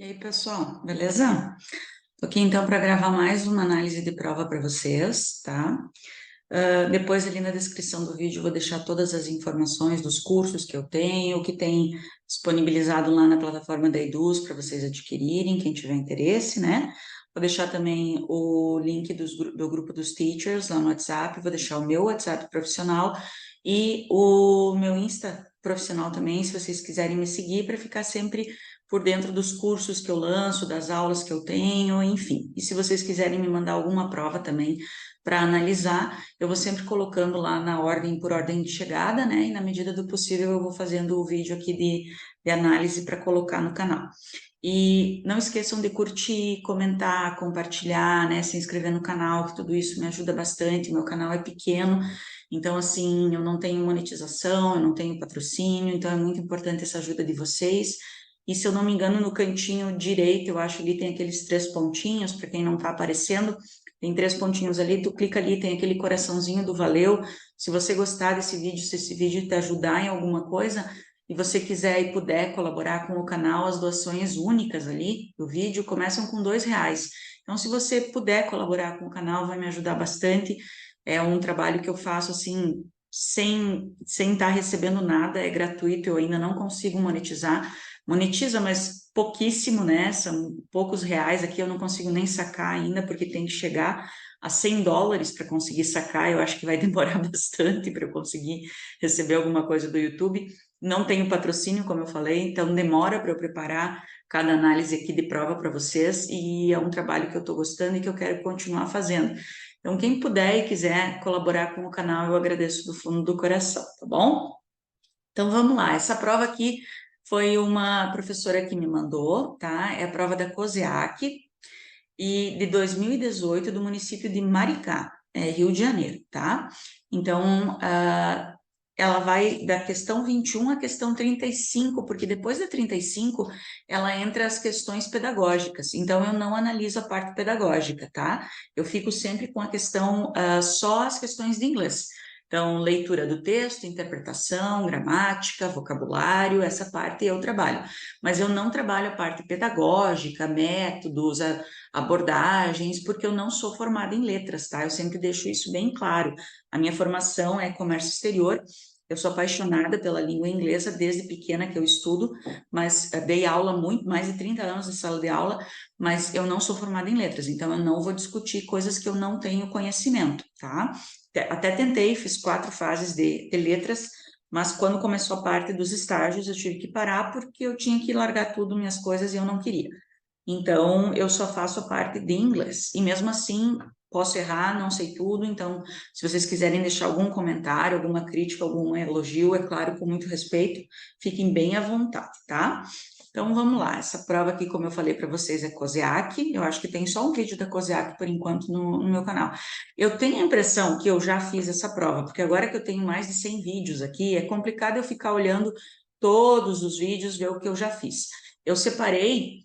E aí, pessoal, beleza? Tô aqui então para gravar mais uma análise de prova para vocês, tá? Depois ali na descrição do vídeo eu vou deixar todas as informações dos cursos que eu tenho, o que tem disponibilizado lá na plataforma da Eduz para vocês adquirirem, quem tiver interesse, né? Vou deixar também o link do grupo dos teachers lá no WhatsApp, vou deixar o meu WhatsApp profissional e o meu Insta profissional também, se vocês quiserem me seguir para ficar sempre por dentro dos cursos que eu lanço, das aulas que eu tenho, enfim. E se vocês quiserem me mandar alguma prova também para analisar, eu vou sempre colocando lá na ordem, por ordem de chegada, né? E na medida do possível eu vou fazendo o vídeo aqui de análise para colocar no canal. E não esqueçam de curtir, comentar, compartilhar, né? Se inscrever no canal, que tudo isso me ajuda bastante. O meu canal é pequeno, então, assim, eu não tenho monetização, eu não tenho patrocínio, então é muito importante essa ajuda de vocês. E se eu não me engano, no cantinho direito, eu acho ali tem aqueles 3 pontinhos, para quem não está aparecendo, tem 3 pontinhos ali, tu clica ali, tem aquele coraçãozinho do valeu. Se você gostar desse vídeo, se esse vídeo te ajudar em alguma coisa, e você quiser e puder colaborar com o canal, as doações únicas ali do vídeo começam com R$ 2. Então, se você puder colaborar com o canal, vai me ajudar bastante. É um trabalho que eu faço assim, sem estar recebendo nada, é gratuito, eu ainda não consigo monetizar. Monetiza, mas pouquíssimo, né? São poucos reais aqui, eu não consigo nem sacar ainda, porque tem que chegar a US$ 100 para conseguir sacar. Eu acho que vai demorar bastante para eu conseguir receber alguma coisa do YouTube. Não tenho patrocínio, como eu falei, então demora para eu preparar cada análise aqui de prova para vocês, e é um trabalho que eu estou gostando e que eu quero continuar fazendo. Então, quem puder e quiser colaborar com o canal, eu agradeço do fundo do coração, tá bom? Então, vamos lá. Essa prova aqui foi uma professora que me mandou, tá? É a prova da COSEAC, e de 2018, do município de Maricá, Rio de Janeiro, tá? Então, ela vai da questão 21 à questão 35, porque depois da 35, ela entra as questões pedagógicas. Então, eu não analiso a parte pedagógica, tá? Eu fico sempre com a questão, só as questões de inglês. Então, leitura do texto, interpretação, gramática, vocabulário, essa parte eu trabalho. Mas eu não trabalho a parte pedagógica, métodos, abordagens, porque eu não sou formada em letras, tá? Eu sempre deixo isso bem claro. A minha formação é comércio exterior. Eu sou apaixonada pela língua inglesa desde pequena que eu estudo, mas dei aula muito, mais de 30 anos de sala de aula, mas eu não sou formada em letras, então eu não vou discutir coisas que eu não tenho conhecimento, tá? Até tentei, fiz 4 fases de letras, mas quando começou a parte dos estágios, eu tive que parar porque eu tinha que largar tudo, minhas coisas, e eu não queria. Então, eu só faço a parte de inglês. E mesmo assim, posso errar, não sei tudo. Então, se vocês quiserem deixar algum comentário, alguma crítica, algum elogio, é claro, com muito respeito, fiquem bem à vontade, tá? Então, vamos lá. Essa prova aqui, como eu falei para vocês, é COSEAC. Eu acho que tem só um vídeo da COSEAC, por enquanto, no meu canal. Eu tenho a impressão que eu já fiz essa prova, porque agora que eu tenho mais de 100 vídeos aqui, é complicado eu ficar olhando todos os vídeos, ver o que eu já fiz. Eu separei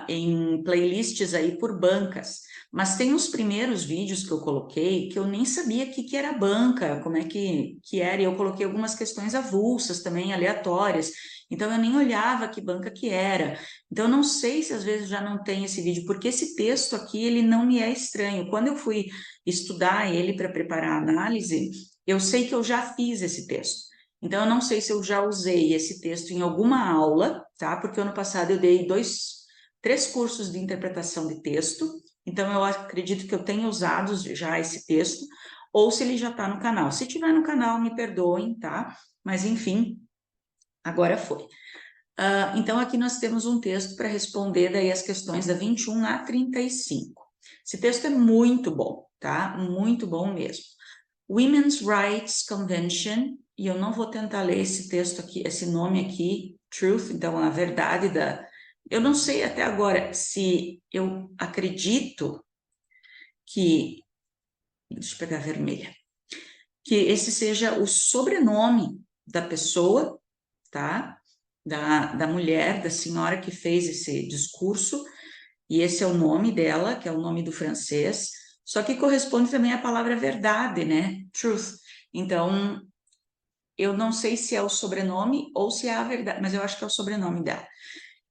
em playlists aí por bancas, mas tem os primeiros vídeos que eu coloquei que eu nem sabia que era banca, como é que era, e eu coloquei algumas questões avulsas também, aleatórias, então eu nem olhava que banca que era. Então eu não sei se às vezes já não tem esse vídeo, porque esse texto aqui, ele não me é estranho. Quando eu fui estudar ele para preparar a análise, eu sei que eu já fiz esse texto. Então, eu não sei se eu já usei esse texto em alguma aula, tá? Porque ano passado eu dei 3 cursos de interpretação de texto, então eu acredito que eu tenha usado já esse texto, ou se ele já está no canal. Se tiver no canal, me perdoem, tá? Mas enfim, agora foi. Então, aqui nós temos um texto para responder daí as questões da 21 a 35. Esse texto é muito bom, tá? Muito bom mesmo. Women's Rights Convention, e eu não vou tentar ler esse texto aqui, esse nome aqui, Truth, então a verdade da... Eu não sei até agora se eu acredito que... Deixa eu pegar a vermelha. Que esse seja o sobrenome da pessoa, tá? Da mulher, da senhora que fez esse discurso, e esse é o nome dela, que é o nome do francês, só que corresponde também à palavra verdade, né? Truth. Então, eu não sei se é o sobrenome ou se é a verdade, mas eu acho que é o sobrenome dela.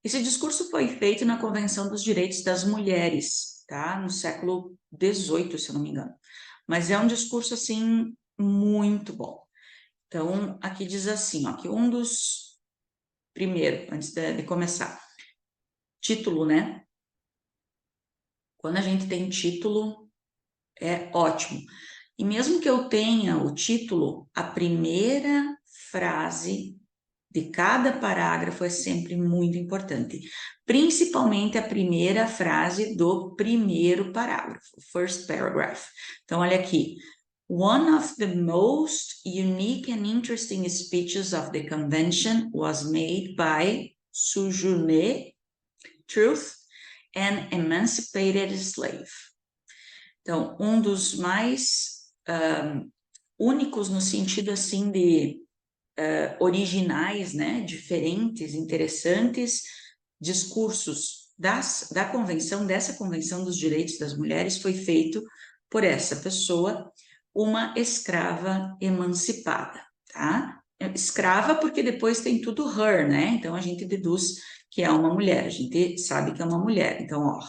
Esse discurso foi feito na Convenção dos Direitos das Mulheres, tá? No século XVIII, se eu não me engano. Mas é um discurso, assim, muito bom. Então, aqui diz assim, ó, que um dos... Primeiro, antes de começar, título, né? Quando a gente tem título, é ótimo. E mesmo que eu tenha o título, a primeira frase de cada parágrafo é sempre muito importante, principalmente a primeira frase do primeiro parágrafo, first paragraph. Então, olha aqui. One of the most unique and interesting speeches of the convention was made by Sojourner Truth, an emancipated slave. Então, um dos mais únicos no sentido assim de originais, né, diferentes, interessantes discursos da convenção, dessa Convenção dos Direitos das Mulheres foi feito por essa pessoa, uma escrava emancipada, tá? Escrava porque depois tem tudo her, né? Então a gente deduz que é uma mulher, a gente sabe que é uma mulher. Então, ó,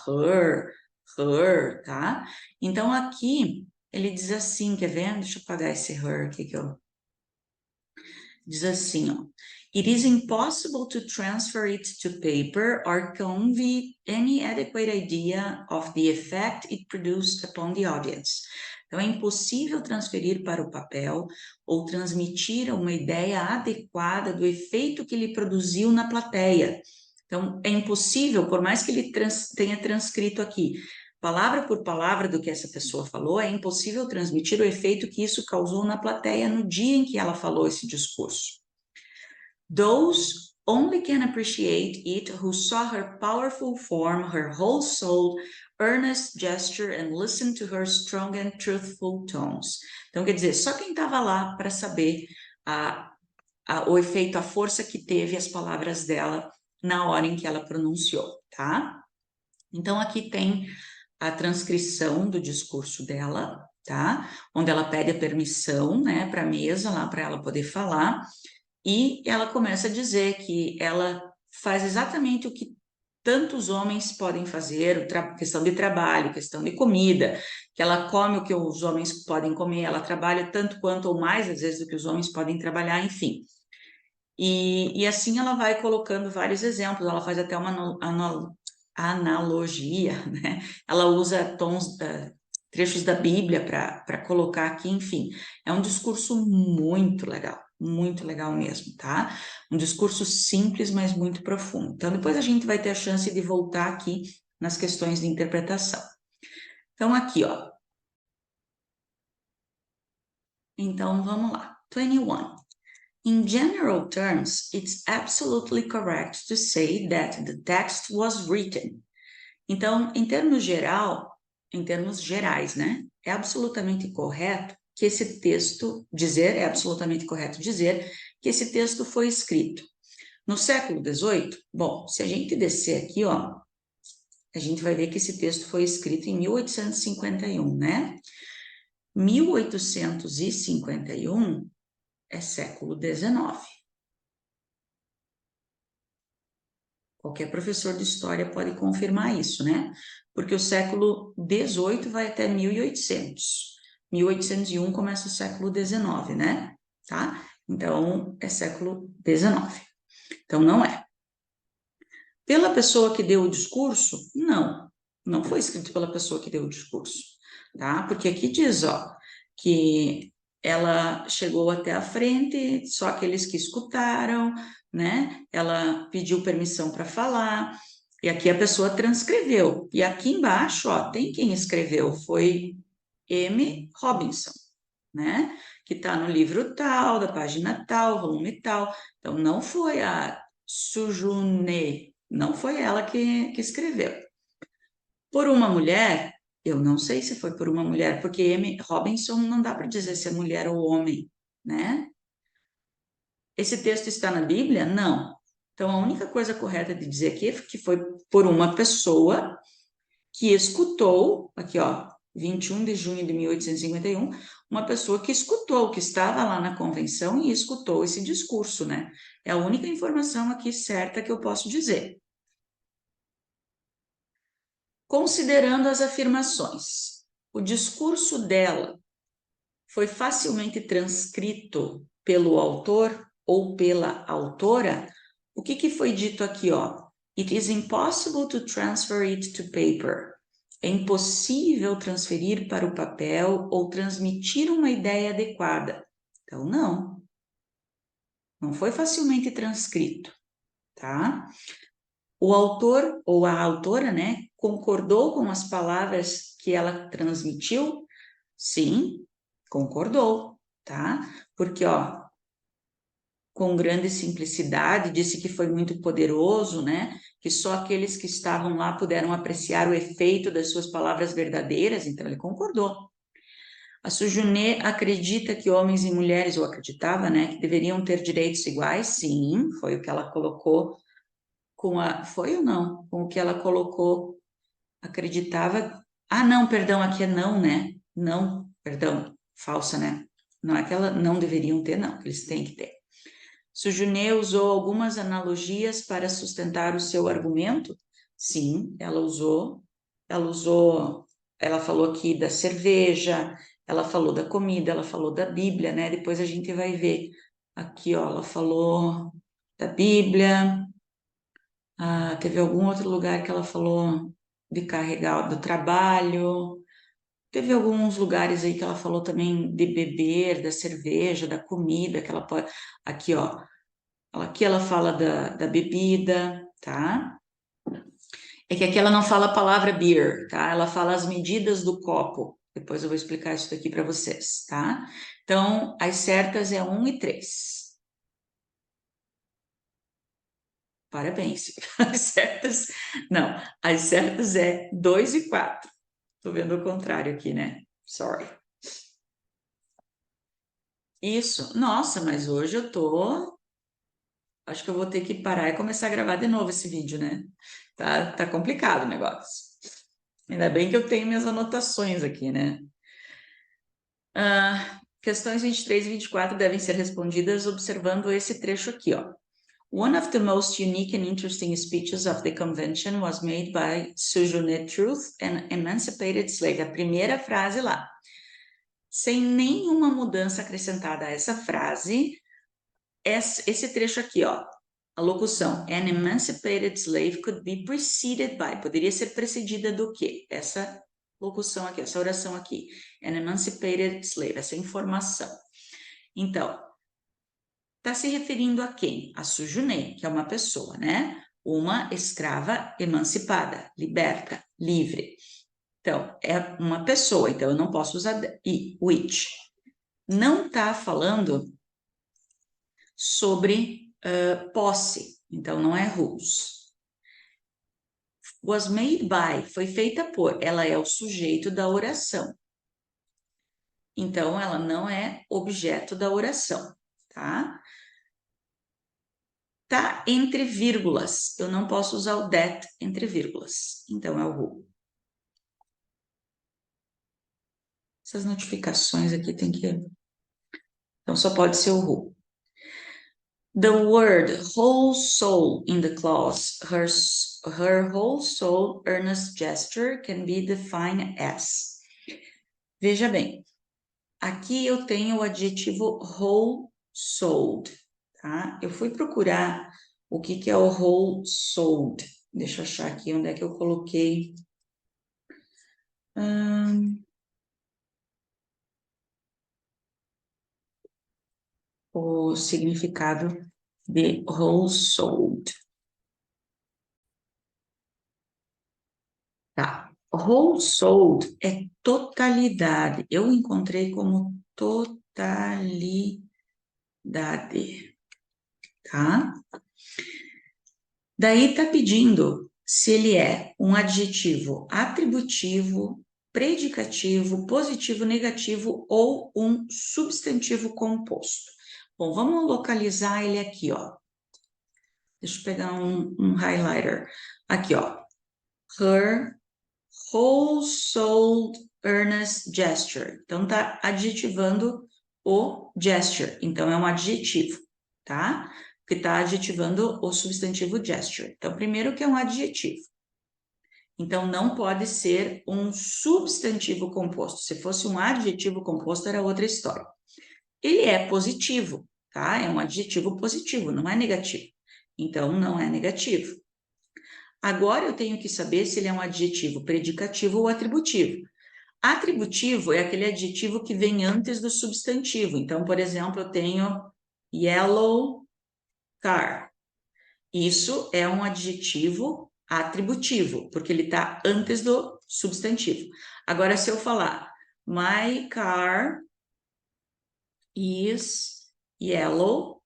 her, tá? Então aqui ele diz assim, quer ver? Deixa eu apagar esse her aqui que eu... Diz assim, ó. It is impossible to transfer it to paper or convey any adequate idea of the effect it produced upon the audience. Então, é impossível transferir para o papel ou transmitir uma ideia adequada do efeito que ele produziu na plateia. Então, é impossível, por mais que ele tenha transcrito aqui, palavra por palavra do que essa pessoa falou, é impossível transmitir o efeito que isso causou na plateia no dia em que ela falou esse discurso. Those only can appreciate it who saw her powerful form, her whole soul, earnest gesture, and listened to her strong and truthful tones. Então, quer dizer, só quem estava lá para saber o efeito, a força que teve as palavras dela na hora em que ela pronunciou, tá? Então, aqui tem a transcrição do discurso dela, tá? Onde ela pede a permissão, né, para a mesa, lá para ela poder falar, e ela começa a dizer que ela faz exatamente o que tantos homens podem fazer, questão de trabalho, questão de comida, que ela come o que os homens podem comer, ela trabalha tanto quanto ou mais, às vezes, do que os homens podem trabalhar, enfim. E assim ela vai colocando vários exemplos, ela faz até uma analogia, né? Ela usa trechos da Bíblia para colocar aqui, enfim. É um discurso muito legal mesmo, tá? Um discurso simples, mas muito profundo. Então, depois a gente vai ter a chance de voltar aqui nas questões de interpretação. Então, aqui, ó. Então, vamos lá. 21. In general terms, it's absolutely correct to say that the text was written. Então, em termos gerais, né? É absolutamente correto que esse texto é absolutamente correto dizer que esse texto foi escrito. No século XVIII, bom, se a gente descer aqui, ó, a gente vai ver que esse texto foi escrito em 1851, né? 1851 é século XIX. Qualquer professor de história pode confirmar isso, né? Porque o século XVIII vai até 1800. 1801 começa o século XIX, né? Tá? Então, é século XIX. Então, não é. Pela pessoa que deu o discurso? Não. Não foi escrito pela pessoa que deu o discurso, tá? Porque aqui diz, ó, que ela chegou até a frente, só aqueles que escutaram, né? Ela pediu permissão para falar, e aqui a pessoa transcreveu. E aqui embaixo, ó, tem quem escreveu, foi M. Robinson, né? Que está no livro tal, da página tal, volume tal. Então, não foi a Sujune, não foi ela que escreveu. Por uma mulher, eu não sei se foi por uma mulher, porque M. Robinson não dá para dizer se é mulher ou homem, né? Esse texto está na Bíblia? Não. Então, a única coisa correta de dizer aqui é que foi por uma pessoa que escutou, aqui ó, 21 de junho de 1851, uma pessoa que escutou, que estava lá na convenção e escutou esse discurso, né? É a única informação aqui certa que eu posso dizer, Considerando as afirmações, o discurso dela foi facilmente transcrito pelo autor ou pela autora? O que foi dito aqui, ó? It is impossible to transfer it to paper. É impossível transferir para o papel ou transmitir uma ideia adequada. Então, não. Não foi facilmente transcrito, tá? O autor ou a autora, né, concordou com as palavras que ela transmitiu? Sim, concordou, tá? Porque, ó, com grande simplicidade, disse que foi muito poderoso, né? Que só aqueles que estavam lá puderam apreciar o efeito das suas palavras verdadeiras, então ele concordou. A Sujuné acredita que homens e mulheres, ou acreditava, né, que deveriam ter direitos iguais? Sim, foi o que ela colocou com a. Foi ou não? Com o que ela colocou, acreditava. Ah, não, perdão, aqui é não, né? Não, perdão, falsa, né? Não é que ela não deveriam ter, não, que eles têm que ter. Sujuné usou algumas analogias para sustentar o seu argumento? Sim, ela usou. Ela falou aqui da cerveja, ela falou da comida, ela falou da Bíblia, né? Depois a gente vai ver. Aqui, ó, ela falou da Bíblia. Ah, teve algum outro lugar que ela falou de carregar do trabalho. Teve alguns lugares aí que ela falou também de beber, da cerveja, da comida, que ela pode. Aqui, ó. Aqui ela fala da bebida, tá? É que aqui ela não fala a palavra beer, tá? Ela fala as medidas do copo. Depois eu vou explicar isso daqui para vocês, tá? Então, as certas é 1 e 3. Parabéns. As certas, não, as certas é 2 e 4. Tô vendo o contrário aqui, né? Sorry. Isso. Nossa, mas hoje eu tô. Acho que eu vou ter que parar e começar a gravar de novo esse vídeo, né? Tá complicado o negócio. Ainda bem que eu tenho minhas anotações aqui, né? Questões 23 e 24 devem ser respondidas observando esse trecho aqui, ó. One of the most unique and interesting speeches of the convention was made by Sojourner Truth, an emancipated slave. A primeira frase lá. Sem nenhuma mudança acrescentada a essa frase, esse trecho aqui, ó. A locução an emancipated slave could be preceded by. Poderia ser precedida do quê? Essa locução aqui, essa oração aqui. An emancipated slave, essa informação. Então, está se referindo a quem? A Sujuné, que é uma pessoa, né? Uma escrava emancipada, liberta, livre. Então, é uma pessoa, então eu não posso usar which. Não está falando sobre posse, então não é whose. Was made by, foi feita por, ela é o sujeito da oração. Então, ela não é objeto da oração, tá? Tá entre vírgulas, eu não posso usar o that entre vírgulas, então é o who. Essas notificações aqui tem que... Então, só pode ser o who. The word whole soul in the clause, her whole soul earnest gesture can be defined as. Veja bem, aqui eu tenho o adjetivo whole souled, tá? Eu fui procurar o que é o whole souled. Deixa eu achar aqui onde é que eu coloquei. O significado de whole souled. Tá. Whole souled é totalidade. Eu encontrei como totalidade, tá? Daí tá pedindo se ele é um adjetivo atributivo, predicativo, positivo, negativo ou um substantivo composto. Bom, vamos localizar ele aqui, ó. Deixa eu pegar um highlighter. Aqui, ó. Her whole-souled earnest gesture. Então, tá adjetivando o gesture. Então, é um adjetivo, tá? Que tá adjetivando o substantivo gesture. Então, primeiro que é um adjetivo. Então, não pode ser um substantivo composto. Se fosse um adjetivo composto, era outra história. Ele é positivo, tá? É um adjetivo positivo, não é negativo. Então, não é negativo. Agora, eu tenho que saber se ele é um adjetivo predicativo ou atributivo. Atributivo é aquele adjetivo que vem antes do substantivo. Então, por exemplo, eu tenho yellow car. Isso é um adjetivo atributivo, porque ele está antes do substantivo. Agora, se eu falar my car is yellow,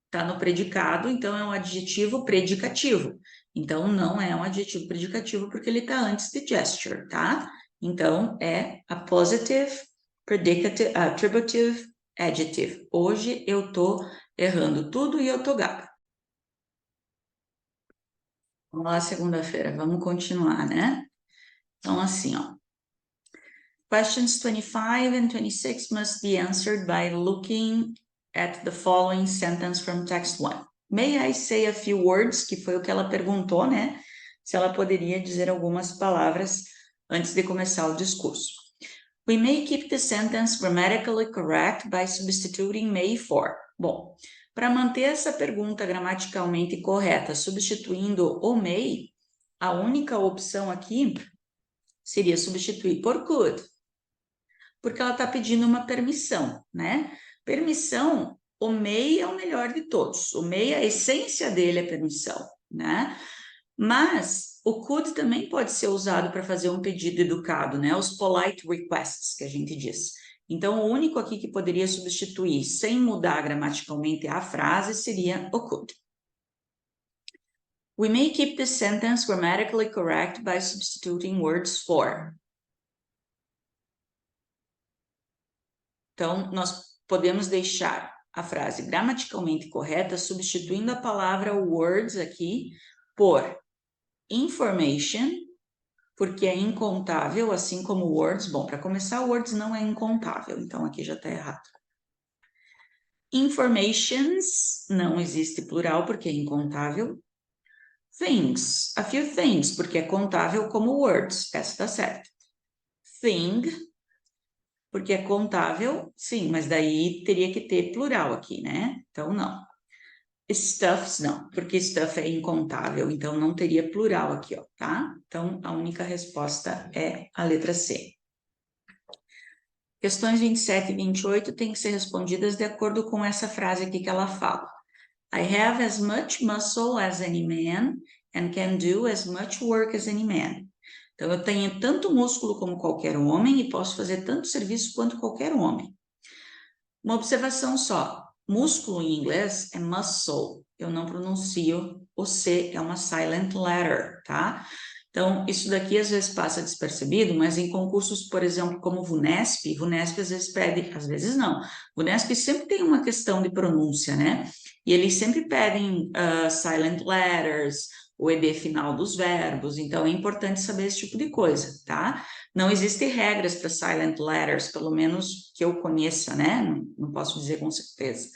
está no predicado, então é um adjetivo predicativo. Então, não é um adjetivo predicativo porque ele está antes de gesture, tá? Então, é a positive, predicative, attributive, adjective. Hoje eu tô errando tudo e eu tô gaga. Vamos lá, segunda-feira, vamos continuar, né? Então, assim, ó. Questions 25 and 26 must be answered by looking at the following sentence from text 1. May I say a few words? Que foi o que ela perguntou, né? Se ela poderia dizer algumas palavras antes de começar o discurso. We may keep the sentence grammatically correct by substituting may for. Bom, para manter essa pergunta gramaticalmente correta, substituindo o may, a única opção aqui seria substituir por could, porque ela está pedindo uma permissão, né? Permissão, o may é o melhor de todos. O may, a essência dele é permissão, né? Mas o could também pode ser usado para fazer um pedido educado, né? Os polite requests, que a gente diz. Então, o único aqui que poderia substituir sem mudar gramaticalmente a frase seria o could. We may keep the sentence grammatically correct by substituting words for. Então, nós podemos deixar a frase gramaticalmente correta substituindo a palavra words aqui por information, porque é incontável, assim como words. Bom, para começar, words não é incontável, então aqui já está errado. Informations, não existe plural porque é incontável. Things, a few things, porque é contável como words, essa está certa. Thing, porque é contável, sim, mas daí teria que ter plural aqui, né? Então, não. Stuffs, não, porque stuff é incontável, então não teria plural aqui, ó, tá? Então, a única resposta é a letra C. Questões 27 e 28 têm que ser respondidas de acordo com essa frase aqui que ela fala. I have as much muscle as any man and can do as much work as any man. Então, eu tenho tanto músculo como qualquer homem e posso fazer tanto serviço quanto qualquer homem. Uma observação só. Músculo em inglês é muscle. Eu não pronuncio o C, é uma silent letter, tá? Então, isso daqui às vezes passa despercebido, mas em concursos, por exemplo, como o VUNESP às vezes pede, às vezes não. VUNESP sempre tem uma questão de pronúncia, né? E eles sempre pedem silent letters, o ED final dos verbos, então é importante saber esse tipo de coisa, tá? Não existem regras para silent letters, pelo menos que eu conheça, né? Não posso dizer com certeza.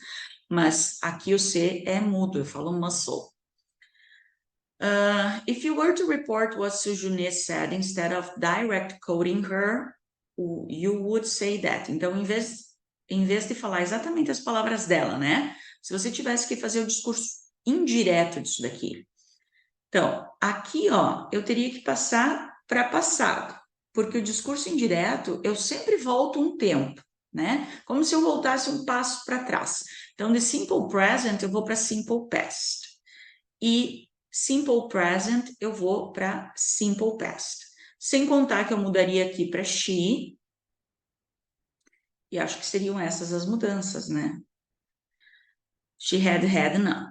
Mas aqui o C é mudo, eu falo muscle. If you were to report what Sujune said, instead of direct quoting her, you would say that. Então, em vez de falar exatamente as palavras dela, né? Se você tivesse que fazer o discurso indireto disso daqui. Então, aqui, ó, eu teria que passar para passado, porque o discurso indireto, eu sempre volto um tempo, né? Como se eu voltasse um passo para trás. Então, de simple present, eu vou para simple past. E simple present, eu vou para simple past. Sem contar que eu mudaria aqui para she. E acho que seriam essas as mudanças, né? She had, não.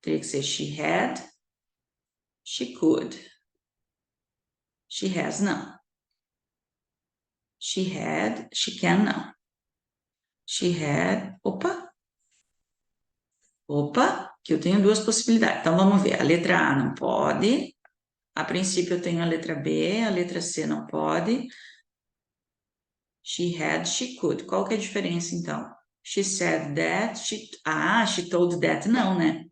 Teria que ser she had, she could. She has, não. She had, she can, não. She had, opa, que eu tenho duas possibilidades. Então, vamos ver. A letra A não pode. A princípio, eu tenho a letra B, a letra C não pode. She had, she could. Qual que é a diferença, então? She said that, she told that, não, né?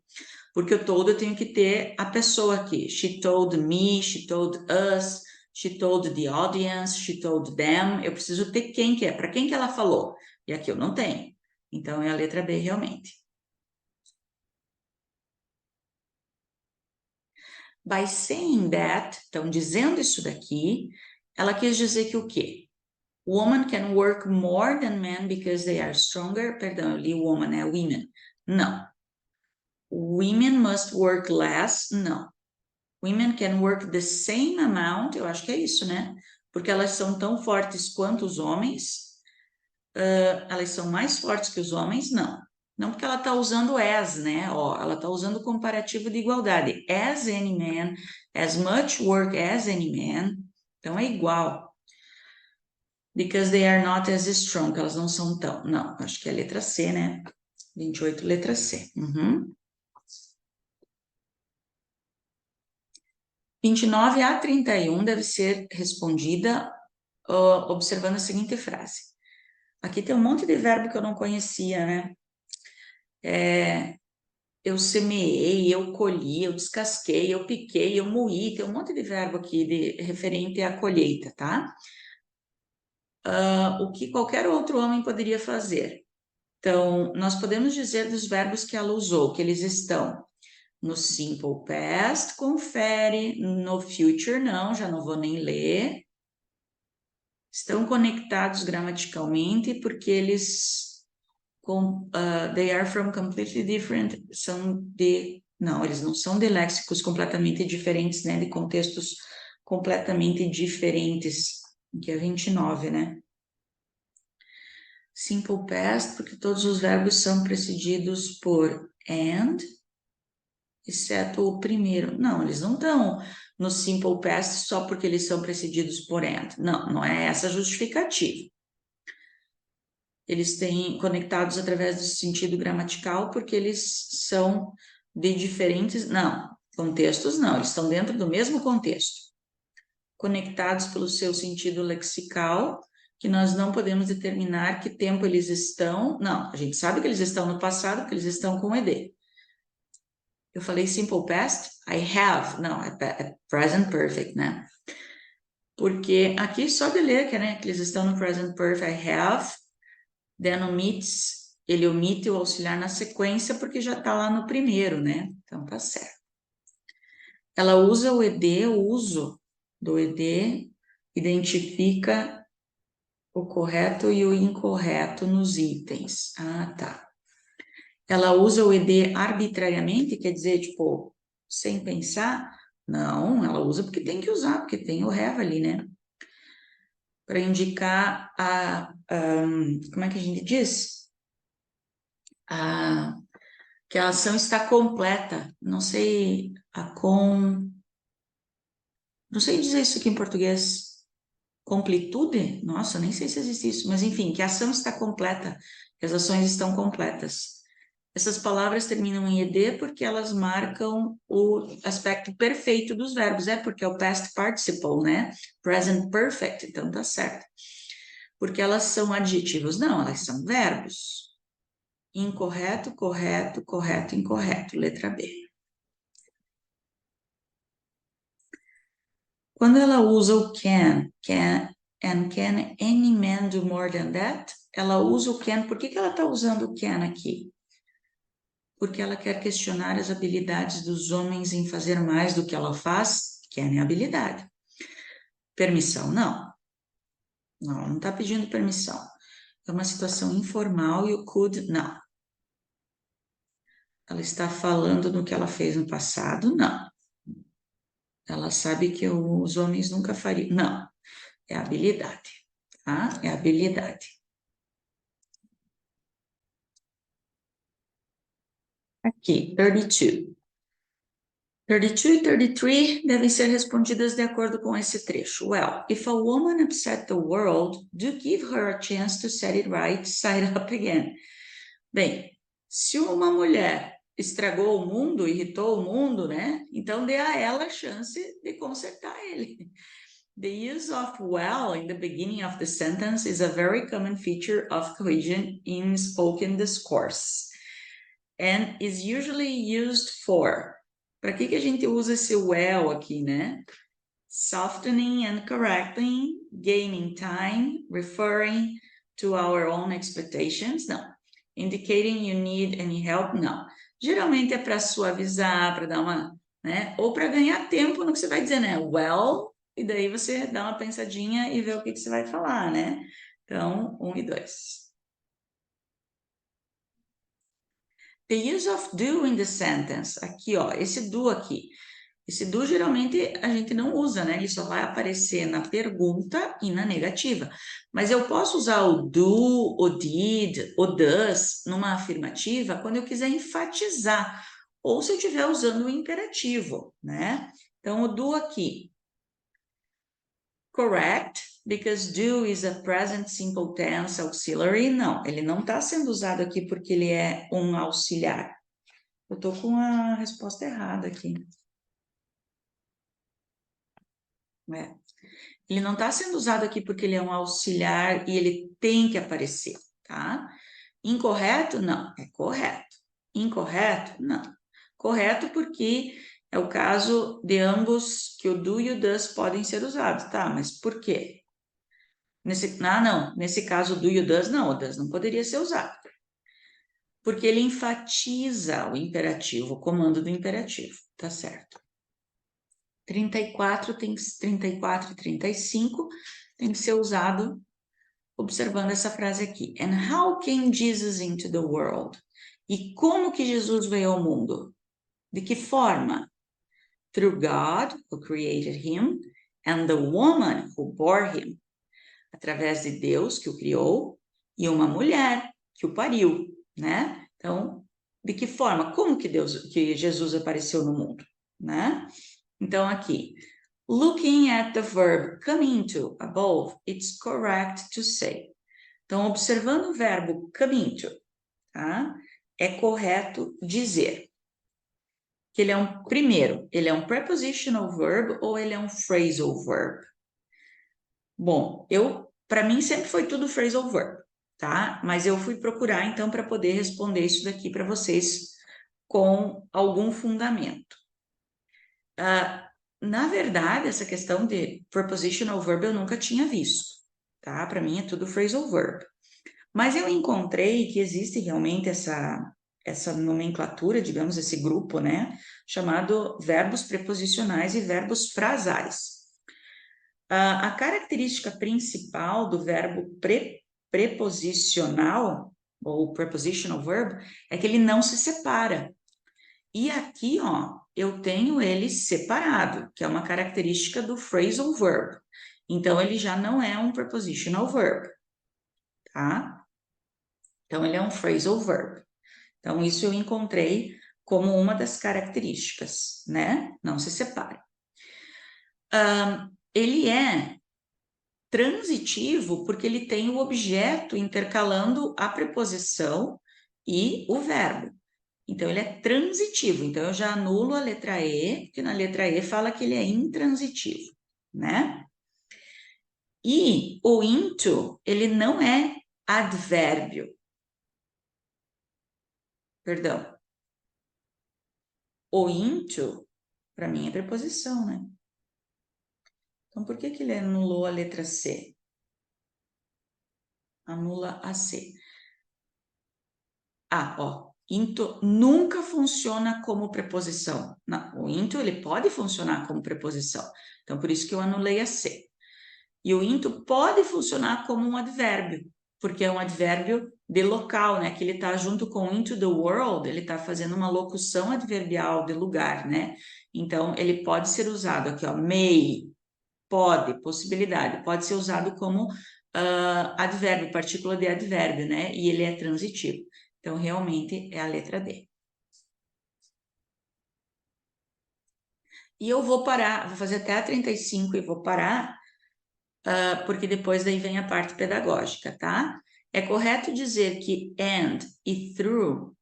Porque o told eu tenho que ter a pessoa aqui. She told me, she told us, she told the audience, she told them. Eu preciso ter quem que é, para quem que ela falou. E aqui eu não tenho. Então é a letra B realmente. By saying that, então dizendo isso daqui, ela quis dizer que o quê? Women can work more than men because they are stronger. Perdão, eu li woman, é women. Não. Women must work less. Não. Women can work the same amount. Eu acho que é isso, né? Porque elas são tão fortes quanto os homens. Elas são mais fortes que os homens? Não. Não porque ela está usando as, né? Ó, ela está usando o comparativo de igualdade. As any man, as much work as any man. Então é igual. Because they are not as strong, elas não são tão. Não, acho que é a letra C, né? 28, letra C. Uhum. 29 a 31 deve ser respondida observando a seguinte frase. Aqui tem um monte de verbo que eu não conhecia, né? Eu semeei, eu colhi, eu descasquei, eu piquei, eu moí. Tem um monte de verbo aqui referente à colheita, tá? O que qualquer outro homem poderia fazer. Então, nós podemos dizer dos verbos que ela usou, que eles estão no simple past, confere, no future não, já não vou nem ler. Estão conectados gramaticalmente porque eles they are from completely different, não, eles não são de léxicos completamente diferentes, né, de contextos completamente diferentes, que é 29, né? Simple past, porque todos os verbos são precedidos por and, exceto o primeiro. Não, eles não estão no simple past só porque eles são precedidos por and. Não, não é essa a justificativa. Eles têm conectados através do sentido gramatical porque eles são de diferentes. Não, contextos não, eles estão dentro do mesmo contexto. Conectados pelo seu sentido lexical, que nós não podemos determinar que tempo eles estão. Não, a gente sabe que eles estão no passado, porque eles estão com ed. Eu falei simple past, I have. Não, é present perfect, né? Porque aqui só de ler que eles estão no present perfect, I have, then omits, ele omite o auxiliar na sequência porque já está lá no primeiro, né? Então tá certo. Ela usa o ed, o uso do ed identifica o correto e o incorreto nos itens. Ah, tá. Ela usa o ed arbitrariamente, quer dizer, tipo, sem pensar? Não, ela usa porque tem que usar, porque tem o have ali, né? Para indicar como é que a gente diz? Que a ação está completa. Não sei, não sei dizer isso aqui em português. Completude? Nossa, nem sei se existe isso, mas enfim, que a ação está completa, que as ações estão completas. Essas palavras terminam em ed porque elas marcam o aspecto perfeito dos verbos, porque é o past participle, né? Present perfect, então tá certo. Porque elas são adjetivos? Não, elas são verbos. Incorreto, correto, correto, incorreto. Letra B. Quando ela usa o can any man do more than that? Ela usa o can, por que ela está usando o can aqui? Porque ela quer questionar as habilidades dos homens em fazer mais do que ela faz, can é habilidade. Permissão, não. Não, não está pedindo permissão. É uma situação informal e o could, não. Ela está falando do que ela fez no passado? Não. Ela sabe que os homens nunca fariam. Não. É habilidade, tá? É habilidade. Aqui, 32. 32 e 33 devem ser respondidas de acordo com esse trecho. Well, if a woman upset the world, do give her a chance to set it right side up again. Bem, se uma mulher estragou o mundo, irritou o mundo, né? Então dê a ela a chance de consertar ele. The use of well in the beginning of the sentence is a very common feature of cohesion in spoken discourse. and is usually used for. Para que a gente usa esse well aqui, né? Softening and correcting, gaining time, referring to our own expectations, não. Indicating you need any help, não. Geralmente é para suavizar, para dar uma, né? Ou para ganhar tempo no que você vai dizer, né? Well, e daí você dá uma pensadinha e vê o que você vai falar, né? Então, 1 e 2. The use of do in the sentence. Aqui, ó, esse do aqui. Esse do geralmente a gente não usa, né? Ele só vai aparecer na pergunta e na negativa. Mas eu posso usar o do, o did, o does numa afirmativa quando eu quiser enfatizar, ou se eu estiver usando o imperativo, né? Então, o do aqui. Correct, because do is a present simple tense auxiliary. Não, ele não está sendo usado aqui porque ele é um auxiliar. Eu estou com a resposta errada aqui. É. Ele não está sendo usado aqui porque ele é um auxiliar e ele tem que aparecer, tá? Incorreto? Não, é correto. Incorreto? Não. Correto porque é o caso de ambos que o do e o does podem ser usados, tá? Mas por quê? Não, nesse caso o do e o does não poderia ser usado. Porque ele enfatiza o imperativo, o comando do imperativo, tá certo? 34 e 35 tem que ser usado observando essa frase aqui. And how came Jesus into the world? E como que Jesus veio ao mundo? De que forma? Through God, who created him, and the woman who bore him. Através de Deus, que o criou, e uma mulher que o pariu, né? Então, de que forma? Como que Jesus apareceu no mundo, né? Então, aqui, looking at the verb come into above, it's correct to say. Então, observando o verbo come into, tá? É correto dizer que ele é ele é um prepositional verb ou ele é um phrasal verb? Bom, para mim sempre foi tudo phrasal verb, tá? Mas eu fui procurar então para poder responder isso daqui para vocês com algum fundamento. Na verdade, essa questão de prepositional verb eu nunca tinha visto, tá? Para mim é tudo phrasal verb. Mas eu encontrei que existe realmente essa nomenclatura, digamos, esse grupo, né? Chamado verbos preposicionais e verbos frasais. A característica principal do verbo preposicional, ou prepositional verb, é que ele não se separa. E aqui, ó, eu tenho ele separado, que é uma característica do phrasal verb. Então, ele já não é um prepositional verb, tá? Então, ele é um phrasal verb. Então, isso eu encontrei como uma das características, né? Não se separa. Ele é transitivo porque ele tem o objeto intercalando a preposição e o verbo. Então, ele é transitivo. Então, eu já anulo a letra E, porque na letra E fala que ele é intransitivo, né? E o into, ele não é advérbio. Perdão. O into, para mim, é preposição, né? Então, por que ele anulou a letra C? Anula a C. Ó, into nunca funciona como preposição. Não, o into, ele pode funcionar como preposição. Então, por isso que eu anulei a C. E o into pode funcionar como um advérbio, porque é um advérbio de local, né? Que ele está junto com into the world, ele está fazendo uma locução adverbial de lugar, né? Então, ele pode ser usado aqui, ó, may, pode, possibilidade, pode ser usado como advérbio, partícula de advérbio, né? E ele é transitivo. Então, realmente é a letra D. E eu vou parar, vou fazer até a 35 e vou parar, porque depois daí vem a parte pedagógica, tá? É correto dizer que and e through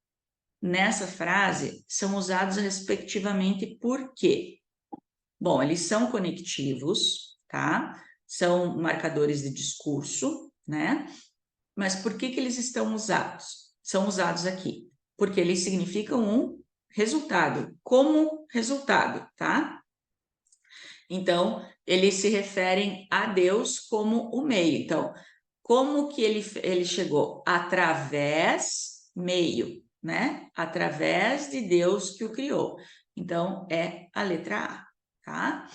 nessa frase são usados respectivamente por quê? Bom, eles são conectivos, tá? São marcadores de discurso, né? Mas por que eles estão usados? São usados aqui. porque eles significam um resultado, como resultado, tá? Então, eles se referem a Deus como o meio. Então, como que ele chegou? Através, meio, né? Através de Deus que o criou. Então, é a letra A, tá?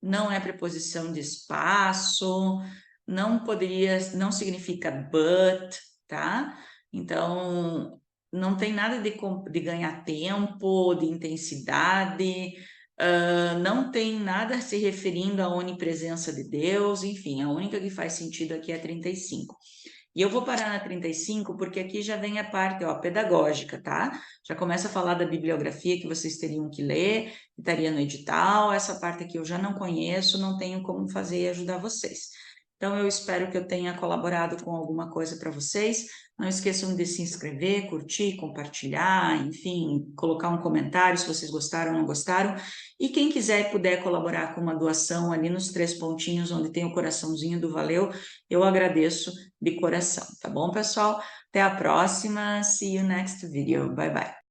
Não é preposição de espaço, não poderia, não significa but, tá? Então, não tem nada de ganhar tempo, de intensidade, não tem nada se referindo à onipresença de Deus, enfim, a única que faz sentido aqui é a 35. E eu vou parar na 35 porque aqui já vem a parte, ó, pedagógica, tá? Já começa a falar da bibliografia que vocês teriam que ler, que estaria no edital. Essa parte aqui eu já não conheço, não tenho como fazer e ajudar vocês. Então, eu espero que eu tenha colaborado com alguma coisa para vocês. Não esqueçam de se inscrever, curtir, compartilhar, enfim, colocar um comentário se vocês gostaram ou não gostaram. E quem quiser e puder colaborar com uma doação ali nos 3 pontinhos, onde tem o coraçãozinho do valeu, eu agradeço de coração, tá bom, pessoal? Até a próxima. See you next video. Bye, bye.